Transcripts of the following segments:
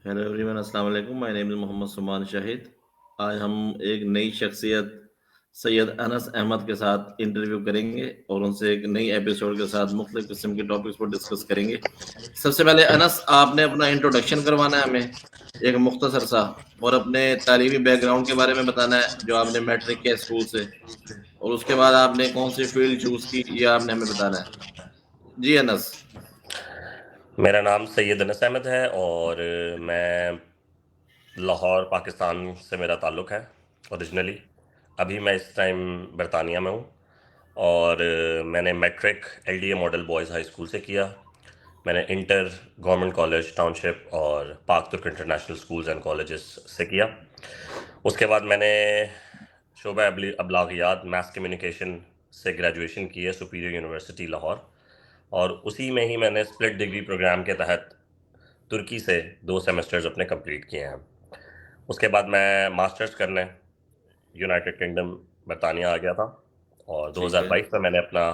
Hello everyone, अस्सलाम वालेकुम। My name is Mohammad Suman Shahid. आज हम एक नई शख्सियत सैयद अनस अहमद के साथ इंटरव्यू करेंगे और उनसे एक नई एपिसोड के साथ मुख्तलिफ किस्म के टॉपिक्स पर डिस्कस करेंगे। सबसे पहले अनस, आपने अपना इंट्रोडक्शन करवाना है हमें, एक मुख्तसर सा, और अपने तालीमी बैकग्राउंड के बारे में बताना है, जो आपने मैट्रिक किया स्कूल से, और उसके बाद आपने कौन सी फील्ड चूज़ की, ये आपने हमें बताना है। जी अनस। मेरा नाम सैयद अनस अहमद है और मैं लाहौर पाकिस्तान से मेरा ताल्लुक़ है ओरिजिनली। अभी मैं इस टाइम बरतानिया में हूँ और मैंने matric LDA model boys high school से किया। मैंने इंटर गवर्नमेंट कॉलेज टाउनशिप और पाक तुर्क इंटरनेशनल स्कूल्स एंड कॉलेजेस से किया। उसके बाद मैंने शोबा अबलागियात मास कम्युनिकेशन से ग्रेजुएशन की है सुपीरियर यूनिवर्सिटी लाहौर, और उसी में ही मैंने स्प्लिट डिग्री प्रोग्राम के तहत तुर्की से 2 सेमेस्टर्स अपने कंप्लीट किए हैं। उसके बाद मैं मास्टर्स करने यूनाइटेड किंगडम बरतानिया आ गया था और ठीक है। 2022 में मैंने अपना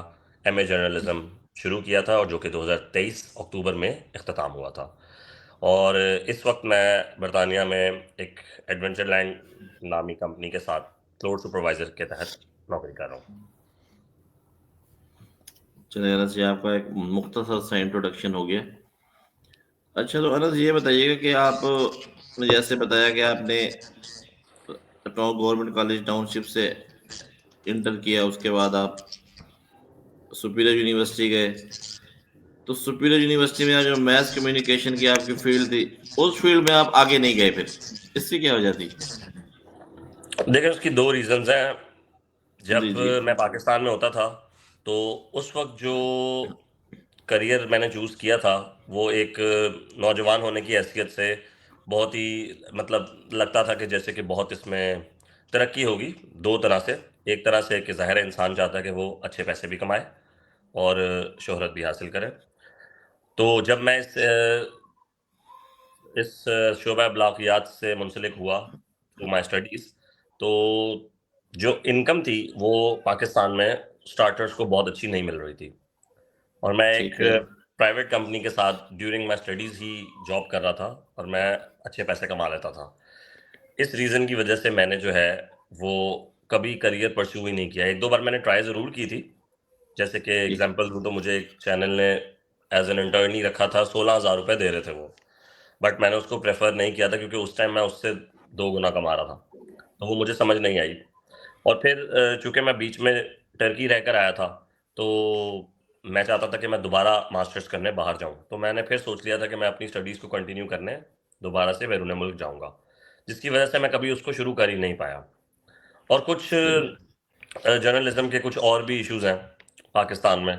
एमए जर्नलिज्म शुरू किया था, और जो कि 2023 अक्टूबर में इख्तिताम हुआ था। और इस वक्त मैं बरतानिया में एक एडवेंचरलैंड नामी कंपनी के साथ फ्लोर सुपरवाइज़र के तहत नौकरी कर रहा हूँ। चलिए अनस, ये आपका एक मुख्तसर सा इंट्रोडक्शन हो गया। अच्छा, तो अनस ये बताइएगा कि आपने जैसे बताया कि आपने गवर्नमेंट कॉलेज टाउनशिप से इंटर किया, उसके बाद आप सुपीरियर यूनिवर्सिटी गए। तो सुपीरियर यूनिवर्सिटी में जो मैथ कम्युनिकेशन की आपकी फील्ड थी, उस फील्ड में आप आगे नहीं गए, फिर इसकी क्या वजह थी? देखिए, उसकी 2 रीज़न्स हैं। जी जब जी। मैं पाकिस्तान में होता था, तो उस वक़्त जो करियर मैंने चूज़ किया था, वो एक नौजवान होने की हैसियत से बहुत ही मतलब लगता था कि जैसे कि बहुत इसमें तरक्की होगी 2 तरह से। एक तरह से कि ज़ाहिर है इंसान चाहता है कि वो अच्छे पैसे भी कमाए और शोहरत भी हासिल करे। तो जब मैं इस शोबा अब्लाकियात से मुंसलिक हुआ थ्रू माय स्टडीज़, तो जो इनकम थी वो पाकिस्तान में स्टार्टर्स को बहुत अच्छी नहीं मिल रही थी, और मैं एक ठीक है। प्राइवेट कंपनी के साथ during my studies he job कर रहा था और मैं अच्छे पैसे कमा लेता था। इस रीज़न की वजह से मैंने जो है वो कभी करियर परस्यू ही नहीं किया। 1-2 बार मैंने ट्राई ज़रूर की थी। जैसे कि ठीक। एग्ज़ाम्पल दूँ तो मुझे एक चैनल ने एज़ एन इंटर्न ही रखा था, ₹16,000 दे रहे थे वो। बट मैंने उसको प्रेफ़र नहीं किया था क्योंकि उस टाइम मैं उससे 2 गुना कमा रहा था। तो वो मुझे समझ नहीं आई। और फिर चूँकि मैं बीच में टर्की रहकर आया था, तो मैं चाहता था कि मैं दोबारा मास्टर्स करने बाहर जाऊँ। तो मैंने फिर सोच लिया था कि मैं अपनी स्टडीज़ को कंटिन्यू करने दोबारा से बैरून मुल्क जाऊँगा, जिसकी वजह से मैं कभी उसको शुरू कर ही नहीं पाया। और कुछ चलिए। जर्नलिज़्म के कुछ और भी इश्यूज़ हैं पाकिस्तान में।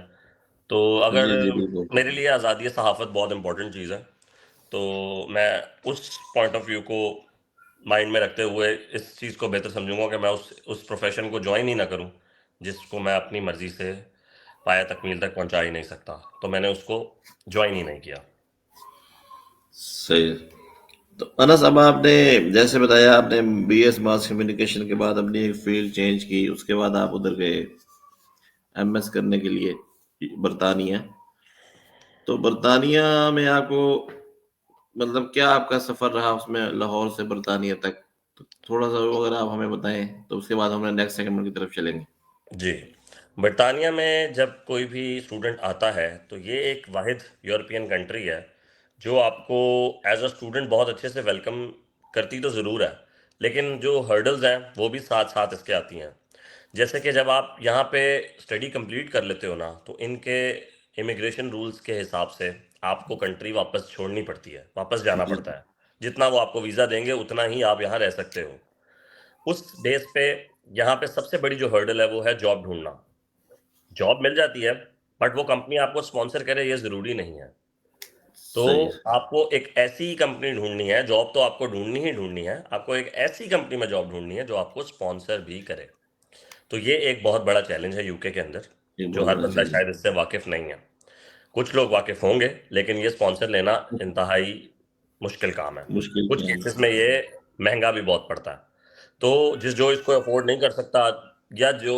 तो अगर जी जी, बिल्कुल। मेरे लिए आज़ादी सहाफ़त बहुत इम्पोर्टेंट चीज़ है, तो मैं उस पॉइंट ऑफ व्यू को माइंड में रखते हुए इस चीज़ को बेहतर समझूँगा कि मैं उस प्रोफ़ेशन को जॉइन ही ना करूँ, जिसको मैं अपनी मर्ज़ी से पाया तकमील तक पहुँचा ही नहीं सकता। तो मैंने उसको जॉइन ही नहीं किया। सही है। तो अनस, अब आपने जैसे बताया, आपने बीएस मास कम्युनिकेशन के बाद अपनी एक फील्ड चेंज की, उसके बाद आप उधर गए एमएस करने के लिए बरतानिया। तो बरतानिया में आपको मतलब क्या आपका सफर रहा उसमें, लाहौर से बरतानिया तक? तो थोड़ा सा वो अगर आप हमें बताएं, तो उसके बाद हम नेक्स्ट सेगमेंट की तरफ चलेंगे। जी। बरतानिया में जब कोई भी स्टूडेंट आता है, तो ये एक वाहिद यूरोपियन कंट्री है, जो आपको एज़ अ स्टूडेंट बहुत अच्छे से वेलकम करती तो ज़रूर है, लेकिन जो हर्डल्स हैं, वो भी साथ-साथ इसके आती हैं। जैसे कि जब आप यहाँ पे स्टडी कंप्लीट कर लेते हो ना, तो इनके इमिग्रेशन रूल्स के हिसाब से आपको कंट्री वापस छोड़नी पड़ती है, वापस जाना जी। पड़ता है। जितना वो आपको वीज़ा देंगे, उतना ही आप यहाँ रह सकते हो। उस बेस पे यहाँ पे सबसे बड़ी जो हर्डल है, वो है जॉब ढूँढना। जॉब मिल जाती है, बट वो कंपनी आपको स्पॉन्सर करे ये ज़रूरी नहीं है। तो सही है। आपको एक ऐसी कंपनी ढूँढनी है, जॉब तो आपको ढूँढनी ही ढूँढनी है, आपको एक ऐसी कंपनी में जॉब ढूँढनी है जो आपको स्पॉन्सर भी करे। तो ये एक बहुत बड़ा चैलेंज है यूके के अंदर, ये जो बहुत हर बड़ा बंदा चैलेंज। शायद इससे वाकिफ़ नहीं है। कुछ लोग वाकिफ़ होंगे, लेकिन ये स्पॉन्सर लेना इंतहाई मुश्किल काम है। मुश्किल कुछ काम। केसेस में ये महँगा भी बहुत पड़ता है। तो जो इसको अफ़ोर्ड नहीं कर सकता, या जो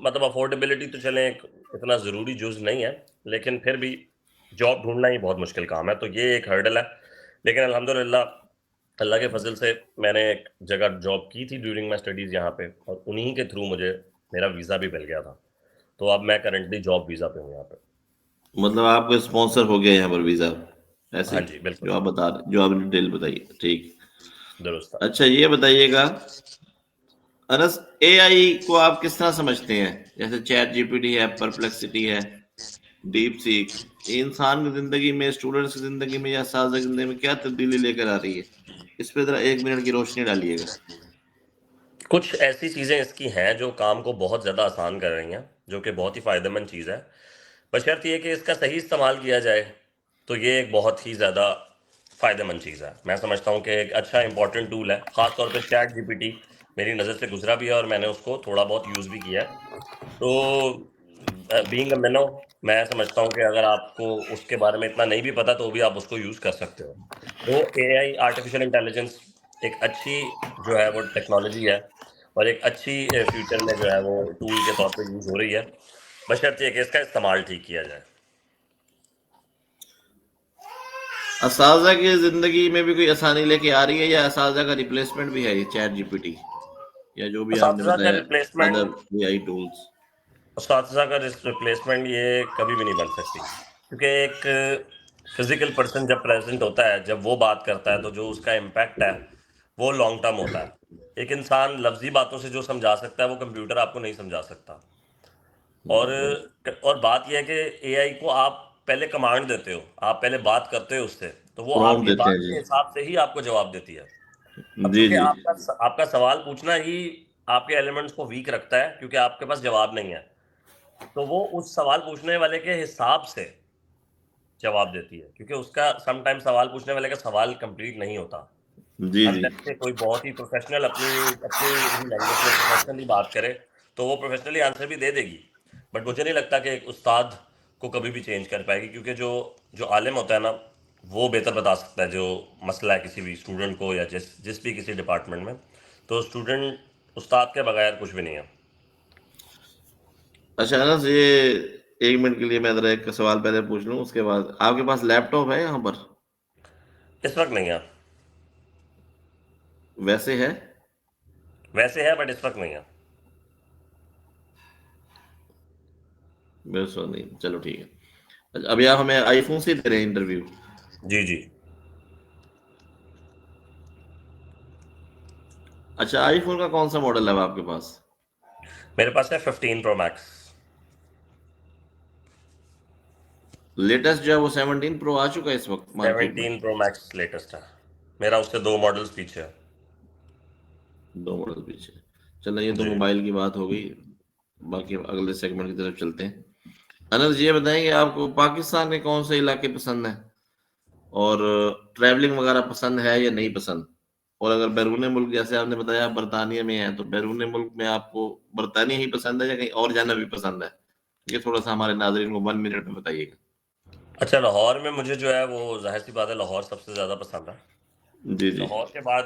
मतलब अफ़ोर्डेबिलिटी तो चलें एक इतना ज़रूरी जुज़ नहीं है, लेकिन फिर भी जॉब ढूँढना ही बहुत मुश्किल काम है, तो ये एक हर्डल है। लेकिन अल्हम्दुलिल्लाह अल्लाह के फजल से मैंने एक जगह जॉब की थी ड्यूरिंग माई स्टडीज़ यहाँ पे, और उन्हीं के थ्रू मुझे मेरा वीज़ा भी मिल गया था। तो अब मैं करंटली जॉब वीज़ा पे हूँ यहाँ पे। मतलब आपको स्पॉन्सर हो गया यहाँ पर वीजा, ऐसे हाँ ही जी, बिल्कुल, जो आप बता रहे, जो आपने डिटेल बताई, ठीक। दुरुस्त था। अच्छा ये बताइएगा अनस, एआई को आप किस तरह समझते हैं? जैसे चैट जीपीटी है, परप्लेक्सिटी है, डीप सीक, इंसान की जिंदगी में, स्टूडेंट्स की जिंदगी में या साझा जिंदगी में क्या तब्दीली लेकर आ रही है? इस पे जरा 1 मिनट की रोशनी डालिएगा। कुछ ऐसी चीज़ें इसकी हैं जो काम को बहुत ज़्यादा आसान कर रही हैं, जो कि बहुत ही फ़ायदेमंद चीज़ है। बशर्ते ये कि इसका सही इस्तेमाल किया जाए, तो ये एक बहुत ही ज़्यादा फ़ायदेमंद चीज़ है। मैं समझता हूँ कि एक अच्छा इम्पोर्टेंट टूल है, ख़ास तौर पे चैट जीपीटी मेरी नज़र से गुज़रा भी है और मैंने उसको थोड़ा बहुत यूज़ भी किया है। तो बीइंग अ मिनो, मैं समझता हूँ कि अगर आपको उसके बारे में इतना नहीं भी पता, तो भी आप उसको यूज़ कर सकते हो। तो एआई, आर्टिफ़िशियल इंटेलिजेंस एक अच्छी जो है वो टेक्नोलॉजी है, और एक अच्छी फ्यूचर में जो है वो टूल के तौर पे यूज़ हो रही है, बशर्ते ये कि इसका इस्तेमाल ठीक किया जाए। असाजा की जिंदगी में भी कोई आसानी लेके आ रही है, या असाजा का रिप्लेसमेंट भी है ये चैट जीपीटी, या जो भी आपने असातिज़ा का बताया रिप्लेसमेंट अदर एआई टूल्स? असातिज़ा का रिप्लेसमेंट ये कभी भी नहीं बन सकती, क्योंकि एक फिजिकल पर्सन जब प्रेजेंट होता है, जब वो बात करता है, तो जो उसका इम्पैक्ट है वो लॉन्ग टर्म होता है। एक इंसान लफ्जी बातों से जो समझा सकता है, वो कंप्यूटर आपको नहीं समझा सकता। और बात यह है कि एआई को आप पहले कमांड देते हो, आप पहले बात करते हो उससे, तो वो प्रॉम्प्ट आपकी देते हैं बात के जी। हिसाब से ही आपको जवाब देती है। अब जी चूंकि जी। आपका सवाल पूछना ही आपके एलिमेंट्स को वीक रखता है, क्योंकि आपके पास जवाब नहीं है, तो वो उस सवाल पूछने वाले के हिसाब से जवाब देती है, क्योंकि उसका समटाइम सवाल पूछने वाले का सवाल कंप्लीट नहीं होता। जी जी। अनलेस के कोई बहुत ही प्रोफेशनल अपनी अपनी ही लैंग्वेज में प्रोफेशनली बात करे, तो वो प्रोफेशनली आंसर भी दे देगी। बट मुझे नहीं लगता कि एक उस्ताद को कभी भी चेंज कर पाएगी, क्योंकि जो जो आलिम होता है ना, वो बेहतर बता सकता है जो मसला है किसी भी स्टूडेंट को, या जिस जिस भी किसी डिपार्टमेंट में। तो स्टूडेंट उस्ताद के बगैर कुछ भी नहीं है। अच्छा अनस, ये 1 मिनट के लिए मैं जरा एक सवाल पहले पूछ लूं, उसके बाद आपके पास लैपटॉप है यहाँ पर? इस वक्त नहीं है। वैसे है? वैसे है, बट इस वक्त नहीं है। वैसे नहीं, चलो ठीक है। अच्छा, अभी आप हमें आईफोन से दे रहे हैं इंटरव्यू? जी जी। अच्छा, आईफोन का कौन सा मॉडल है आपके पास? मेरे पास है 15 प्रो मैक्स। लेटेस्ट जो है वो 17 प्रो आ चुका है इस वक्त मार्केट में। 17 प्रो मैक्स लेटेस्ट है। मेरा उससे 2 मॉडल्स पीछे है। 2 मॉडल पीछे। चलो, ये तो जी। मोबाइल की बात हो गई, बाकी अब अगले सेगमेंट की तरफ चलते हैं। अनस जी, ये बताएंगे आपको पाकिस्तान के कौन से इलाके पसंद है, और ट्रैवलिंग वगैरह पसंद है या नहीं पसंद? और अगर बैरून मुल्क, जैसे आपने बताया आप बरतानिया में हैं, तो बैरून मुल्क में आपको बरतानिया ही पसंद है या कहीं और जाना भी पसंद है? ये थोड़ा सा हमारे नाज़रीन को 1 मिनट में बताइएगा। अच्छा, लाहौर में मुझे जो है वो ज़ाहिर सी बात है, लाहौर सबसे ज़्यादा पसंद है। जी जी। लाहौर के बाद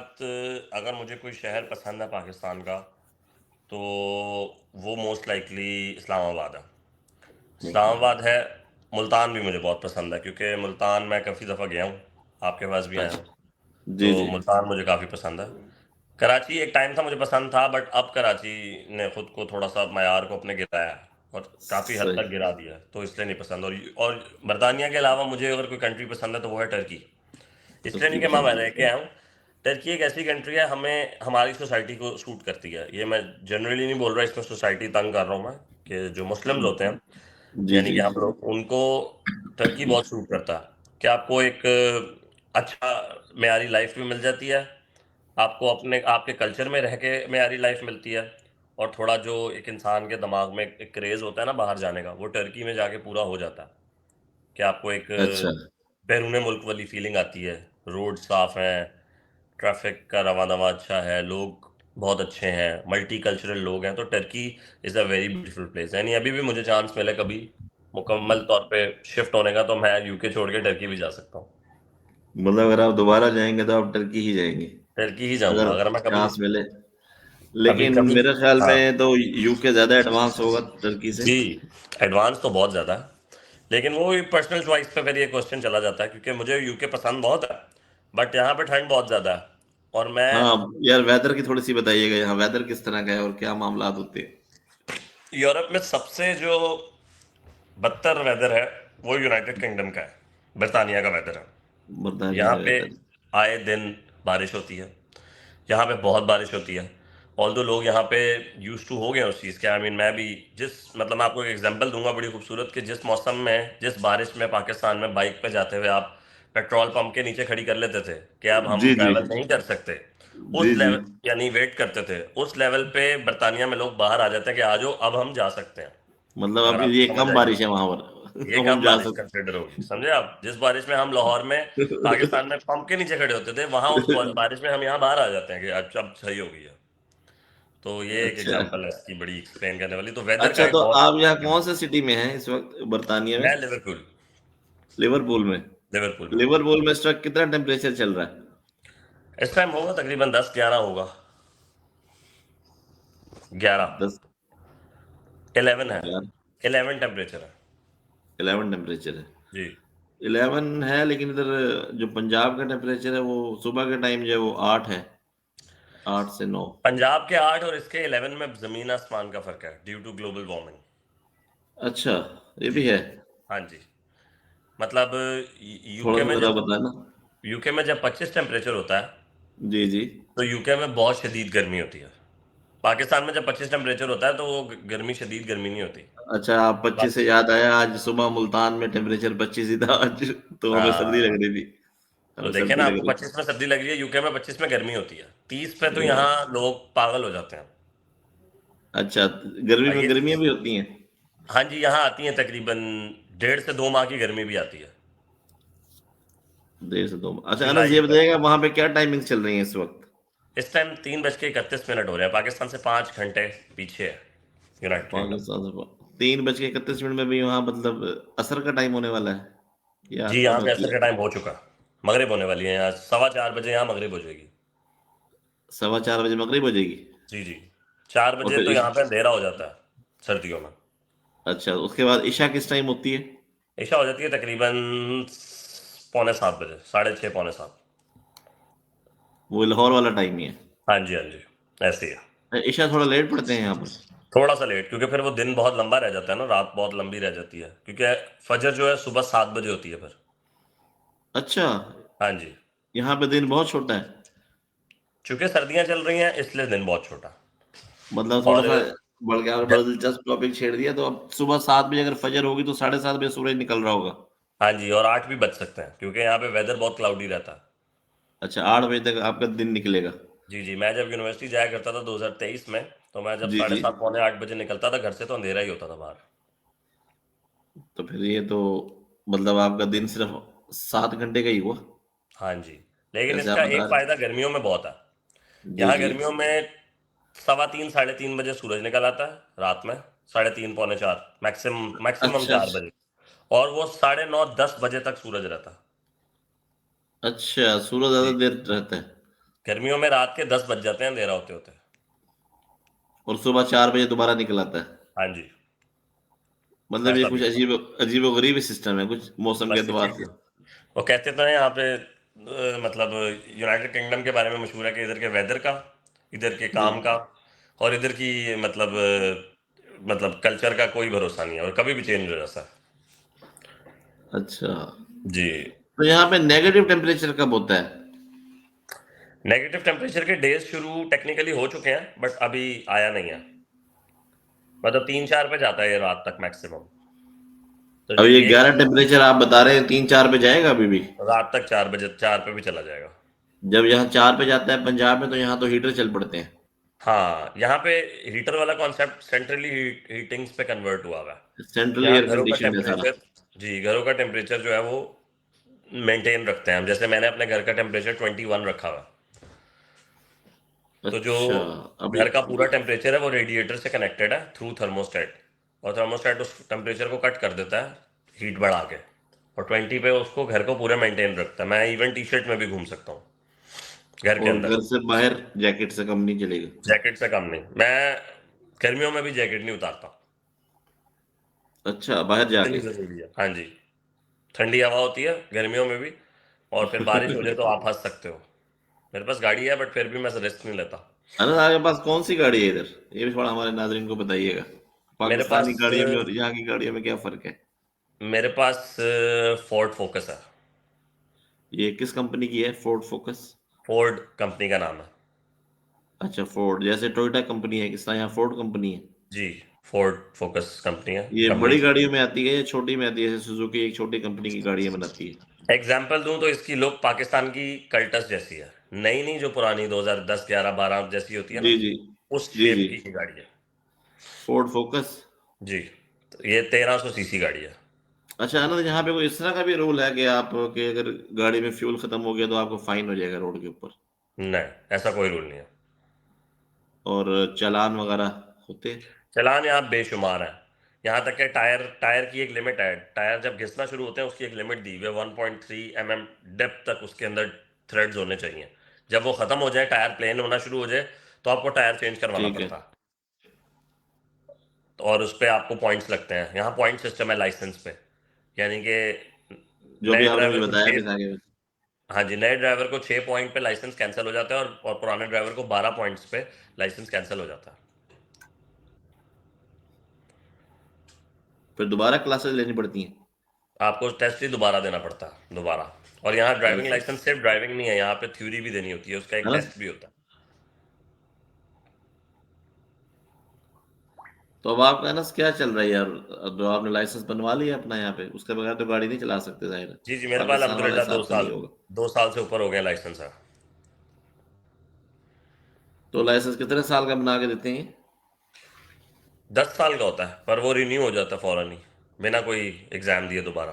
अगर मुझे कोई शहर पसंद है पाकिस्तान का, तो वो मोस्ट लाइकली इस्लामाबाद है। इस्लामाबाद है। मुल्तान भी मुझे बहुत पसंद है, क्योंकि मुल्तान मैं काफ़ी दफ़ा गया हूँ, आपके पास भी आया अच्छा। हूँ। जी तो जी। मुल्तान मुझे काफ़ी पसंद है। कराची एक टाइम था मुझे पसंद था, बट अब कराची ने खुद को थोड़ा-सा मयार को अपने गिराया है, और काफ़ी हद सही। तक गिरा दिया है, तो इसलिए नहीं पसंद। और बरतानिया के अलावा मुझे अगर कोई कंट्री पसंद है, तो वो है टर्की। इसलिए तुर्की नहीं कि मैं पसंद रह के है। आया हूँ। टर्की एक ऐसी कंट्री है, हमें हमारी सोसाइटी को सूट करती है। ये मैं जनरली नहीं बोल रहा, इसमें सोसाइटी तंग कर रहा हूँ मैं, कि जो मुस्लिम्स होते हैं, जी यानी जी। कि हम लोग, उनको टर्की बहुत सूट करता है कि आपको एक अच्छा मेयारी लाइफ भी मिल जाती है, आपको अपने आपके कल्चर में रह के मेयारी लाइफ मिलती है, और थोड़ा जो एक इंसान के दिमाग में एक क्रेज़ होता है ना बाहर जाने का, वो टर्की में जाके पूरा हो जाता है, कि आपको एक अच्छा। बैरून मुल्क वाली फीलिंग आती है। रोड साफ़ हैं, ट्रैफ़िक का रवां-दवां अच्छा है, लोग बहुत अच्छे हैं, मल्टीकल्चरल लोग हैं, तो Turkey is a very beautiful place. यानी अभी भी मुझे चांस मिले कभी मुकम्मल तौर पे शिफ्ट होने का, तो मैं यूके छोड़ के टर्की भी जा सकता हूँ। मतलब अगर आप दोबारा जाएंगे तो आप टर्की ही जाएंगे, टर्की ही जाऊँगा अगर अगर मैं कभी चांस मिले? अभी लेकिन कभी मेरे ख्याल हाँ। में तो यूके ज्यादा एडवांस होगा टर्की से। जी, एडवांस तो बहुत ज़्यादा है। लेकिन वो पर्सनल चॉइस पे फिर ये क्वेश्चन चला जाता है, क्योंकि मुझे यूके पसंद बहुत है, बट यहाँ पे ठंड बहुत ज़्यादा है, और मैं हाँ यार, वेदर की थोड़ी सी बताइएगा, यहाँ वेदर किस तरह का है और क्या मामला होते हैं? यूरोप में सबसे जो बदतर वेदर है वो यूनाइटेड किंगडम का है, बरतानिया का वेदर है। बरतानिया यहाँ का पे वेदर। आए दिन बारिश होती है, यहाँ पे बहुत बारिश होती है। ऑल्दो लोग यहाँ पे यूज टू हो गए हैं उस चीज़ के। आई मीन मैं भी जिस मतलब मैं आपको एक एग्जांपल दूंगा बड़ी खूबसूरत, कि जिस मौसम में जिस बारिश में पाकिस्तान में बाइक पे जाते हुए आप पेट्रोल पंप के नीचे खड़ी कर लेते थे कि अब हम जी जी ट्रैवल नहीं कर सकते, जी उस जी। लेवल यानी वेट करते थे, उस लेवल पे बरतानिया में लोग बाहर आ जाते हैं कि आ जाओ अब हम जा सकते हैं। मतलब अगर अब आपको ये समझ कम आई बारिश बात, है वहां पर ये अब हम कम जा बारिश सकते। कंसिडर होगी, समझे आप? जिस बारिश में हम लाहौर में पाकिस्तान में पंप के नीचे खड़े होते थे, वहां उस बारिश में हम यहाँ बाहर आ जाते हैं कि अब सही हो गई है। तो ये एक अच्छा एग्जांपल है इसकी बड़ी एक्सप्लेन करने वाली। तो वेदर का अच्छा, एक तो बहुत आप यहाँ कौन से सिटी में हैं इस वक्त बर्तानिया में? मैं लिवरपूल, लिवरपूल में। लिवरपूल में लिवरपूल में इस वक्त कितना टेम्परेचर चल रहा है? इस टाइम होगा तकरीबन 10-11 होगा, 11, 10? 11 है, यार 11 टेम्परेचर है 11 टेम्परेचर है। जी। 11 है, लेकिन इधर जो पंजाब का टेम्परेचर है वो सुबह के टाइम जो है वो 8 है, 8 से 9। पंजाब के 8 और इसके 11 में जमीन आसमान का फर्क है ड्यू टू ग्लोबल वार्मिंग। अच्छा, ये जी भी है। हाँ जी। मतलब थोड़ा यूके सा में जरा जब बताना। यूके में 25 टेम्परेचर होता है, जी जी। तो यूके में बहुत शदीद गर्मी होती है। पाकिस्तान में जब 25 टेम्परेचर होता है तो वो गर्मी, शदीद गर्मी नहीं होती। अच्छा, आप 25 से बाकी याद आया, आज सुबह मुल्तान में टेम्परेचर 25 ही था आज। तो हमें सर्दी लग हाँ, रही थी। तो हमें देखिए सर्दी ना, लग आपको रही 25 में सर्दी लग रही है, यूके में 25 में गर्मी होती है, 30 पे तो थी। यहाँ लोग पागल हो जाते हैं। अच्छा, गर्मी और में ये गर्मियाँ भी होती हैं? हाँ जी, यहाँ आती है तकरीबन 1.5 से 2 माह की गर्मी भी आती है। 1.5 से 2। अच्छा अनस, जुलाई ये अगस्त बताइएगा वहाँ पे क्या टाइमिंग चल रही है इस वक्त? इस टाइम 3:31 हो रहे हैं, पाकिस्तान से 5 घंटे पीछे है यूनाइटेड किंगडम। पाकिस्तान से 3:31 में भी वहाँ मतलब असर का टाइम होने वाला है या जी, कब यहाँ पे है? असर का टाइम हो चुका, मगरिब होने वाली है, यहाँ 4:15 बजे यहाँ मगरिब हो जाएगी। 4:15 बजे मगरिब हो जाएगी? जी जी, 4 और बजे फिर तो यहाँ पे अंधेरा हो जाता है सर्दियों में। अच्छा, उसके बाद ईशा किस टाइम होती है? ईशा हो जाती है तकरीबन 6:45 बजे, 6:30 6:45। वो लाहौर वाला टाइम ही है? हाँ जी हाँ जी, ऐसे ही है। ईशा थोड़ा लेट पड़ते हैं यहाँ पर? थोड़ा सा लेट, क्योंकि फिर वो दिन बहुत लंबा रह जाता है ना, रात बहुत लंबी रह जाती है, क्योंकि फजर जो है सुबह 7 बजे होती है फिर। अच्छा, हाँ जी, यहाँ पे दिन बहुत छोटा है। चूंकि सर्दियाँ चल रही हैं इसलिए दिन बहुत छोटा। मतलब थोड़ा और सा बढ़ गया और बड़ा दिलचस्प टॉपिक छेड़ दिया। तो अब सुबह 7 बजे अगर फजर होगी तो 7:30 बजे सूरज निकल रहा होगा? हाँ जी, और 8 भी बज सकते हैं क्योंकि यहाँ पे वेदर बहुत क्लाउडी रहता है। अच्छा, 8 बजे तक आपका दिन निकलेगा? जी जी, मैं जब यूनिवर्सिटी जाया करता था 2023 में, तो मैं जब जी जी। 7:30 पौने 8 बजे निकलता था घर से, तो अंधेरा ही होता था बाहर। तो फिर ये तो मतलब आपका दिन सिर्फ 7 घंटे का ही हुआ, हाँ जी, लेकिन जैसे आप इसका बता एक रहे। फायदा गर्मियों में बहुत है। जी यहाँ जी। गर्मियों में 3:15 3:30 बजे सूरज निकल आता है रात में, 3:30 पौने 4, मैक्सिमम मैक्सिमम अच्छा 4 बजे, और वो 9:30 10 बजे तक सूरज रहता है। अच्छा, सूरज ज्यादा जी, देर रहता है? गर्मियों में रात के 10 बज जाते हैं अंधेरा होते होते। और सुबह 4 बजे दोबारा निकल आता है? हाँ जी, मतलब ये ऐसा भी कुछ होता अजीब अजीब गरीब सिस्टम है कुछ है। मौसम के बस एतबार इसीलिए से। वो कहते तो हैं यहाँ पे, मतलब यूनाइटेड किंगडम के बारे में मशहूर है कि इधर के वेदर का, इधर के जी। काम का, और इधर की मतलब कल्चर का कोई भरोसा नहीं है, और कभी भी चेंज हो जाता है। अच्छा, जी, तो यहाँ पे नेगेटिव टेम्परेचर कब होता है? नेगेटिव टेम्परेचर के डेज शुरू टेक्निकली हो चुके हैं, बट अभी आया नहीं है। मतलब 3-4 पे जाता है ये रात तक मैक्सिमम। तो अब जो ये ये 11 टेम्परेचर आप बता रहे हैं, 3-4 पे जाएगा अभी भी? रात तक 4 बजे, 4 पे भी चला जाएगा। जब यहाँ 4 पे जाता है पंजाब में, तो यहाँ तो हीटर चल पड़ते हैं। हाँ, यहाँ पे हीटर वाला कॉन्सेप्ट सेंट्रली हीटिंग्स पे कन्वर्ट हुआ हुआ है। सेंट्रल यहाँ एयर घरों का कंडीशन है सारा। टेम्परेचर, जी, घरों का टेम्परेचर जो है वो मेंटेन रखते हैं हम। जैसे मैंने अपने घर का टेम्परेचर 21 रखा हुआ है। तो जो अच्छा। अभी घर का पूरा टेम्परेचर है वो रेडिएटर से कनेक्टेड है थ्रू थर्मोस्टेट, और थर्मोस्टेट उस टेम्परेचर को कट कर देता है हीट बढ़ा के, और 20 पे उसको घर को पूरा मेंटेन रखता है। मैं इवन टी शर्ट में भी घूम सकता हूँ घर के और अंदर। घर से बाहर जैकेट से कम नहीं चलेगा? जैकेट से कम नहीं, मैं गर्मियों में भी जैकेट नहीं उतारता, अच्छा, बाहर इतनी जाके। जरूरी है। हाँ जी, ठंडी हवा होती है गर्मियों में भी, और फिर बारिश हो जाए तो आप हंस सकते हो। मेरे पास गाड़ी है, बट फिर भी मैं रिस्क नहीं लेता। अनस आपके पास कौन सी गाड़ी है इधर, ये भी थोड़ा हमारे नाजरीन को बताइएगा। मेरे पाकिस्तानी पास गाड़ियों में और यहाँ की गाड़ियों में क्या फर्क है? मेरे पास फोर्ड फोकस है। ये किस कंपनी की है फोर्ड फोकस? फोर्ड कंपनी का नाम है। अच्छा, फोर्ड जैसे टोयोटा कंपनी है, किस तरह यहाँ फोर्ड कंपनी है? जी, फोर्ड फोकस कंपनी है, ये कंपनी। बड़ी गाड़ियों में आती है या छोटी में आती है? जैसे सुजुकी एक छोटी कंपनी की गाड़ियां बनाती है। एग्जाम्पल दूं तो इसकी लुक पाकिस्तान की कल्टस जैसी है। नई नहीं, जो पुरानी 2010 11 12 जैसी होती है जी ना, जी। उस जी शेप जी। की ये गाड़ी है। Ford focus. जी, तो ये 1300 सीसी गाड़ी है। अच्छा आनंद, यहाँ पे कोई इस तरह का भी रूल है कि आप कि अगर गाड़ी में फ्यूल खत्म हो गया तो आपको फाइन हो जाएगा रोड के ऊपर? नहीं, ऐसा कोई रूल नहीं है। और चालान वगैरह होते हैं? चलान यहाँ बेशुमार है। यहाँ तक कि टायर टायर की एक लिमिट है। टायर जब घिसना शुरू होते हैं, उसकी एक लिमिट दी हुई है, 1.3 mm डेप्थ तक उसके अंदर थ्रेड्स होने चाहिए। जब वो खत्म हो जाए, टायर प्लेन होना शुरू हो जाए, तो आपको टायर चेंज करवाना ठीक है। पड़ता है। और उस पर आपको पॉइंट्स लगते हैं। यहाँ पॉइंट सिस्टम है लाइसेंस पे, यानी कि जो भी नए आपने मुझे ड्राइवर को बताया भी छः था कि हाँ जी, नए ड्राइवर को 6 पॉइंट पे लाइसेंस कैंसिल हो जाता है, और पुराने ड्राइवर को 12 पॉइंट्स पे लाइसेंस कैंसिल हो जाता है। फिर दोबारा क्लासेस लेनी पड़ती हैं? आपको टेस्ट ही दोबारा देना पड़ता है, दोबारा। और यहाँ ड्राइविंग अच्छा। लाइसेंस सिर्फ ड्राइविंग नहीं है, यहाँ पे थ्योरी भी देनी होती है, उसका एक है ना? टेस्ट भी होता है। तो अब आपका ना क्या चल रहा है यार? जो आपने लाइसेंस बनवा लिया अपना यहाँ पे, उसके बगैर तो गाड़ी नहीं चला सकते जाहिर है। जी जी, मेरे पास पाकिस्तान वाला अलहमदिल्ला हिसाब तो नहीं होगा। 2 साल से ऊपर हो गया लाइसेंस है। तो लाइसेंस कितने साल का बना के देते हैं? 10 साल का होता है, पर वो रिन्यू हो जाता है फौरन ही, बिना कोई एग्जाम दिए दोबारा।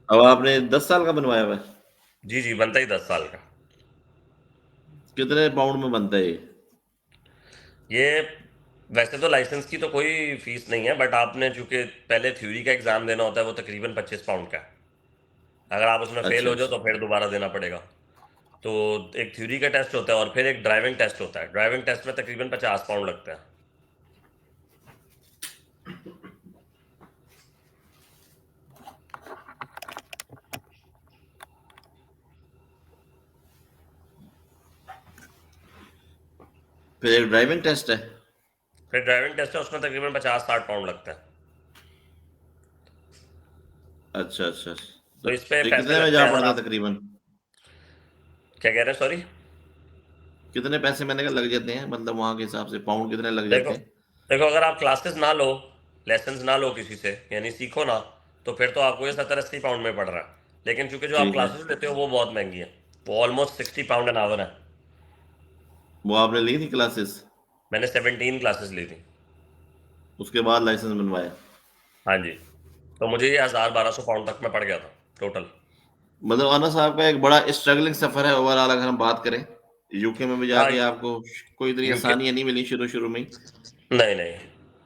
अब आपने 10 साल का बनवाया हुआ है? जी जी, बनता ही 10 साल का। कितने पाउंड में बनता है ये? ये वैसे तो लाइसेंस की तो कोई फीस नहीं है, बट आपने चूंकि पहले थ्योरी का एग्जाम देना होता है, वो तकरीबन 25 पाउंड का है। अगर आप उसमें फेल अच्छा हो जाओ अच्छा। तो फिर दोबारा देना पड़ेगा। तो एक थ्योरी का टेस्ट होता है, और फिर एक ड्राइविंग टेस्ट होता है। ड्राइविंग टेस्ट में तकरीबन 50 पाउंड लगता है। फिर एक ड्राइविंग टेस्ट है? फिर ड्राइविंग टेस्ट है, उसमें तकरीबन 50 60 पाउंड लगता है। अच्छा अच्छा। तो तो इस पे ये पैसे कितने में लगते जा हैं अगर पड़ता है आप। तकरीबन? क्या कह रहे हैं, सॉरी? कितने पैसे महीने का लग जाते हैं, मतलब वहां के हिसाब से पाउंड कितने लग देखो जाते हैं? देखो, अगर आप क्लासेस ना लो, लेसन्स ना लो किसी से, यानी सीखो ना, तो फिर तो आपको ये 70 80 पाउंड में पड़ रहा है। लेकिन चूंकि जो आप ठीक है। क्लासेस लेते हो वो बहुत महंगी है। वो ऑलमोस्ट 60 पाउंड एन आवर है। वो आपने ली थी क्लासेस? मैंने 17 क्लासेस ली थी। उसके बाद लाइसेंस बनवाया? हाँ जी। तो मुझे ये 1000 1200 पाउंड तक में पड़ गया था टोटल। मतलब अनस आपका एक बड़ा स्ट्रगलिंग सफर है ओवरऑल, अगर हम बात करें। यूके में भी हाँ, जाके आपको कोई इतनी यूके। आसानियां नहीं मिली शुरू शुरू में ही? नहीं नहीं,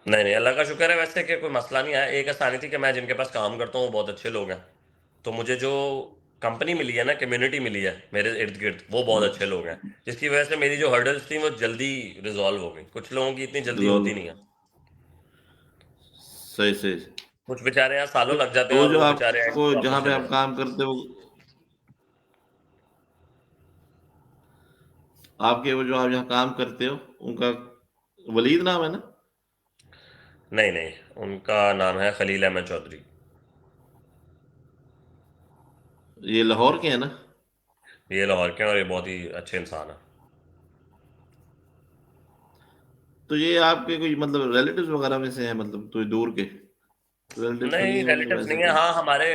नहीं नहीं, अल्लाह का शुक्र है वैसे कि कोई मसला नहीं आया। एक आसानी थी कि मैं जिनके पास काम करता हूँ वो बहुत अच्छे लोग हैं। तो मुझे जो कंपनी मिली है ना, कम्युनिटी मिली है मेरे इर्द गिर्द, वो बहुत अच्छे लोग हैं, जिसकी वजह से मेरी जो हर्डल्स थी वो जल्दी रिजॉल्व हो गई। कुछ लोगों की इतनी जल्दी होती नहीं है। सही सही। कुछ बेचारे यहाँ सालों लग जाते हैं, तो और जो वो बेचारे एंड आपको में जहाँ वापस पे चले आप जाते काम करते हो, आपके वो जो आप जहाँ काम करते हो उनका वलीद नाम है ना? हैं। नहीं नहीं, उनका नाम है खलील अहमद चौधरी। ये लाहौर के हैं ना? ये लाहौर के हैं, और ये बहुत ही अच्छे इंसान है। तो ये आपके कोई मतलब रिलेटिव्स वगैरह में से है, मतलब तो दूर के रिलेटिव्स तो नहीं नहीं, है मतलब रिलेटिव्स ऐसे नहीं है। कोई? हाँ, हमारे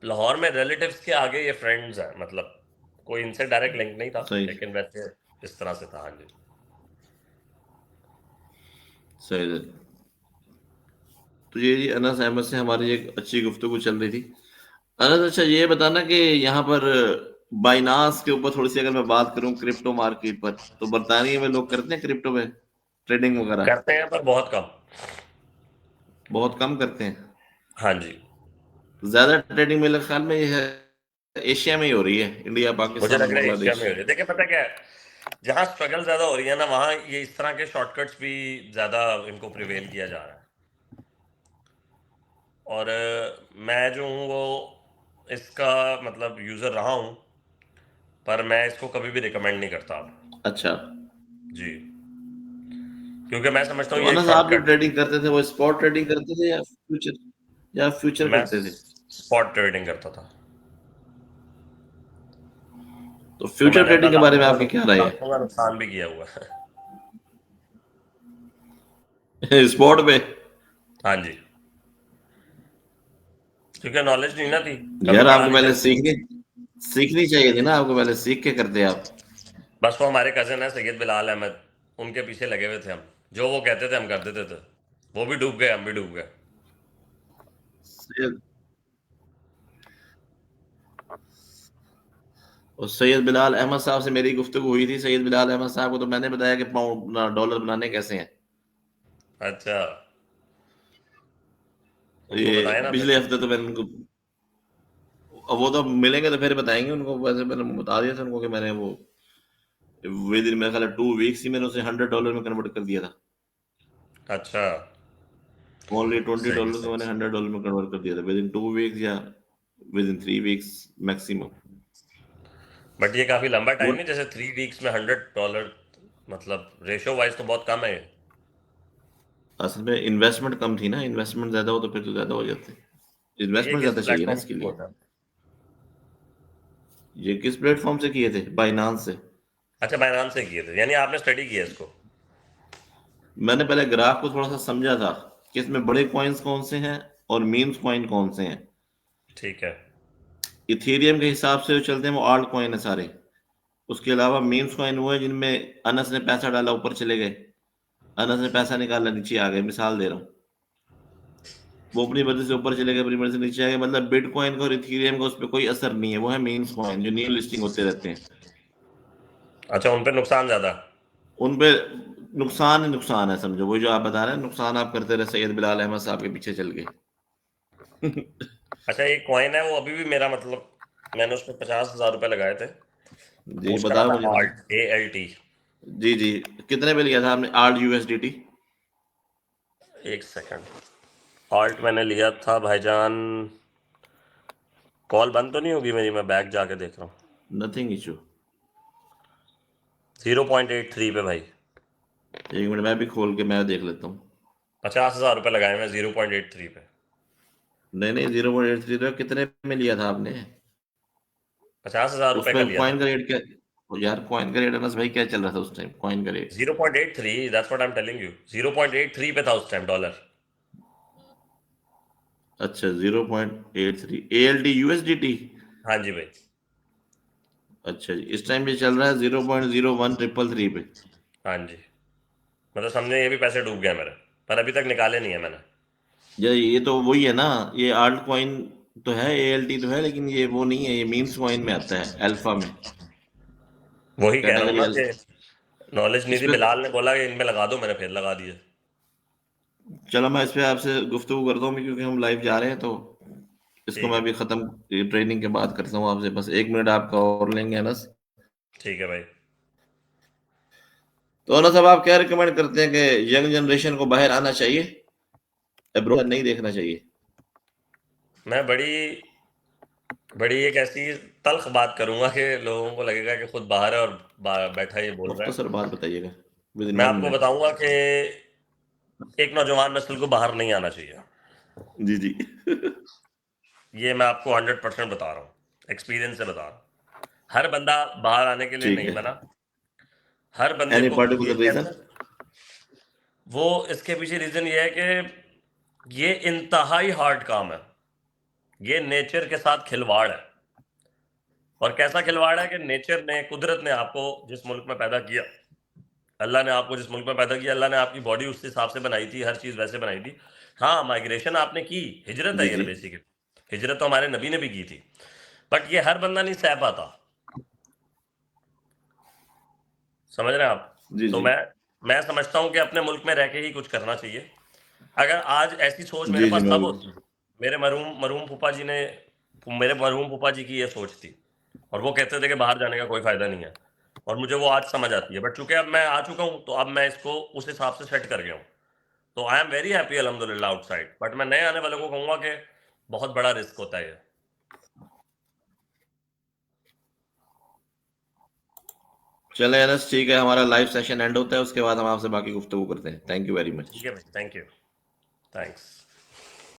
लाहौर में रिलेटिव्स के आगे ये फ्रेंड्स हैं, मतलब कोई इनसे डायरेक्ट लिंक नहीं था, सही लेकिन वैसे इस तरह से था। हाँ जी। सही सही। तो ये जी अनस अहमद से हमारी एक अच्छी गुफ्तगू चल रही थी। अनस, अच्छा ये बताना कि यहाँ पर बाइनांस के ऊपर थोड़ी सी अगर मैं बात करूँ, क्रिप्टो मार्केट पर, तो बरतानिया में लोग करते हैं क्रिप्टो में ट्रेडिंग वगैरह? करते हैं, पर बहुत कम। बहुत कम करते हैं। हाँ जी। ज्यादा ट्रेडिंग मेरे ख्याल में ये है एशिया में ही हो रही है, इंडिया मुझे पाकिस्तान और लग रहा है एशिया में बांग्लादेश। हो रही है। देखिए, पता क्या है, जहाँ स्ट्रगल ज्यादा हो रही है ना, वहाँ ये इस तरह के शॉर्टकट्स भी ज्यादा इनको प्रिवेल किया जा रहा है। और मैं जो हूँ वो इसका मतलब यूजर रहा हूँ। पर मैं इसको कभी भी रिकमेंड नहीं करता अब। अच्छा, जी, क्योंकि मैं समझता तो हूँ ये एक अनस आप जो शॉर्टकट है। ट्रेडिंग करते थे वो स्पॉट ट्रेडिंग करते थे या फ्यूचर मैं करते थे? स्पॉट ट्रेडिंग करता था। तो तो फ्यूचर मैंने ट्रेडिंग के बारे में आपकी क्या राय लाखों का नुकसान भी किया हुआ है। है स्पॉट पे? हाँ जी, क्योंकि नॉलेज नहीं ना थी, कभी यार पढ़ा आपको नहीं पहले था। सीखनी चाहिए थी ना, आपको पहले सीख के करते आप। बस वो हमारे कजन है सैयद बिलाल अहमद, उनके पीछे लगे हुए थे हम, जो वो कहते थे हम कर देते थे। वो भी डूब गए, हम भी डूब गए। सैयद और सैयद बिलाल अहमद साहब से मेरी गुफ्तगू हुई थी। सैयद बिलाल अहमद साहब को तो मैंने बताया कि पाउंड डॉलर बनाने कैसे हैं। अच्छा, उनको ये बताया ना फिर। पिछले हफ्ते तो मैंने उनको, अब वो तो मिलेंगे तो फिर बताएंगे उनको। वैसे मैंने बता दिया था उनको कि मैंने वो विद इन मेरा ख्याल 2 वीक्स ही मैंने उसे $100 में कन्वर्ट कर दिया था। अच्छा, ओनली ट्वेंटी सही डॉलर को सही। मैंने $100 में कन्वर्ट कर दिया था विद इन 2 वीक्स या with in 3 weeks maximum. But ये काफी लंबा वो टाइम है, जैसे 3 वीक्स में $100, मतलब रेशो वाइज तो बहुत कम है ये। असल में इन्वेस्टमेंट कम थी ना, इन्वेस्टमेंट ज्यादा हो तो फिर तो ज्यादा हो जाते। ये इन्वेस्टमेंट किस ज्यादा चाहिए ना प्लेटफॉर्म इसके से लिए। होता है? ये किस प्लेटफॉर्म से किए थे? बाइनांस से। अच्छा, बाइनांस से किए थे, यानी आपने स्टडी किया इसको। मैंने पहले ग्राफ को थोड़ा सा समझा था कि इसमें बड़े कॉइन्स कौन से हैं और मीम्स कॉइन कौन से हैं। ठीक है। इथेरियम के हिसाब से जो चलते हैं वो आल्ट कॉइन है सारे। उसके अलावा मीम्स कॉइन वो है जिनमें अनस ने पैसा डाला ऊपर चले गए, अनस ने पैसा निकाला नीचे आ गए। मिसाल दे रहा हूँ, वो अपनी मर्जी से ऊपर चले गए, अपनी मर्जी से नीचे आ गए। मतलब बिटकॉइन का और इथेरियम का उस पर कोई असर नहीं है। वो है मीम्स कॉइन जो न्यू लिस्टिंग होते रहते हैं। अच्छा, उन पे नुकसान ज्यादा। उन पे नुकसान ही नुकसान है, समझो। वो जो आप बता रहे हैं नुकसान आप करते रहे सैयद बिलाल अहमद साहब के पीछे चल के। अच्छा, एक कॉइन है वो अभी भी मेरा, मतलब मैंने उस पर $50,000 लगाए थे। जी उसका नाम बताओ है मुझे फिर। ALT। जी जी, कितने पे लिया था आपने आर्ट यूएसडीटी? एक सेकंड, ऑल्ट मैंने लिया था भाईजान। कॉल बंद तो नहीं होगी मेरी? मैं बैक जाके देख रहा हूँ। Nothing issue. 0.83 पे भाई। 1 मिनट मैं भी खोल के मैं देख लेता हूँ। $50,000 लगाए मैं 0.83 पे। नहीं नहीं, 0.83 तो कितने में लिया था आपने? $50,000 का उसमें लिया था। कॉइन का रेट क्या? ओ यार कॉइन का रेट अनस भाई क्या चल रहा था उस टाइम, कॉइन का rate? 0.83, that's what I am telling you. 0.83 पे था उस टाइम डॉलर। अच्छा, 0.83 ALT यूएसडीटी। हाँ जी भाई। अच्छा जी, इस टाइम ये चल रहा है 0.0133 पे। हाँ जी, मतलब समझे ये भी पैसे डूब गए मेरे, पर अभी तक निकाले नहीं है मैंने। ये तो वही है ना। ये आल्ट कॉइन तो है, ALT तो है, लेकिन ये वो नहीं है। ये मीम्स कॉइन में आता है, अल्फा में, वही कह रहा हूँ कैटेगरी ना कि अल्फा। नॉलेज नहीं इस थी, पे बिलाल ने बोला कि इनमें लगा दो, मैंने फिर लगा दिए। चलो मैं इस पे आपसे गुफ्तगू करता हूँ क्योंकि हम लाइव जा रहे हैं। तो इसको ठीक है मैं भाई। भी खत्म ट्रेनिंग के बाद करता हूँ आपसे। बस 1 मिनट आपका और लेंगे अनस। ठीक है भाई। तो अनस साहब आप क्या रिकमेंड करते हैं कि यंग जनरेशन को बाहर आना चाहिए, अब्रॉड नहीं देखना चाहिए? मैं बड़ी बड़ी एक ऐसी तल्ख बात करूंगा कि लोगों को लगेगा कि खुद बाहर है और बैठा ये बोल रहा है। मुख्तसर बात बताइएगा, विद इन मैं वन आपको मिनट बताऊंगा कि एक नौजवान नस्ल को बाहर नहीं आना चाहिए। जी जी। ये मैं आपको 100% बता रहा हूँ, एक्सपीरियंस से बता रहा हूँ। हर बंदा बाहर आने के लिए ठीक नहीं है। बना। हर बंदे एनी को ये पर्टिकुलर रीजन? कैसे, वो इसके पीछे रीजन ये है कि ये इंतहाई हार्ड काम है। ये नेचर के साथ खिलवाड़ है। और कैसा खिलवाड़ है कि नेचर ने, कुदरत ने आपको जिस मुल्क में पैदा किया, अल्लाह ने आपको जिस मुल्क में पैदा किया, अल्लाह ने आपकी बॉडी उस हिसाब से बनाई थी, हर चीज वैसे बनाई थी। हाँ, माइग्रेशन आपने की, हिजरत जी है ये जी बेसिकली। हिजरत तो हमारे नबी ने भी की थी। बट ये हर बंदा नहीं सह पाता। समझ रहे हैं आप? जी तो जी मैं समझता हूं कि अपने मुल्क में रह के ही कुछ करना चाहिए। अगर आज ऐसी सोच मेरे जी जी पास मैं तब होती, मेरे मरहूम मरहूम फूफा जी ने, मेरे मरहूम फूफा जी की ये सोच थी, और वो कहते थे कि बाहर जाने का कोई फायदा नहीं है, और मुझे वो आज समझ आती है। बट चूंकि अब मैं आ चुका हूं, तो अब मैं इसको उस हिसाब से सेट कर गया हूं। तो आई एम वेरी हैप्पी अल्हम्दुलिल्लाह आउटसाइड। बट मैं नए आने वाले को कहूंगा कि बहुत बड़ा रिस्क होता है ये। चले अनस, ठीक है, हमारा लाइव सेशन एंड होता है, उसके बाद हम आपसे बाकी गुफ्तगू करते हैं। Thank you very much. ठीक है भाई, थैंक यू, थैंक्स।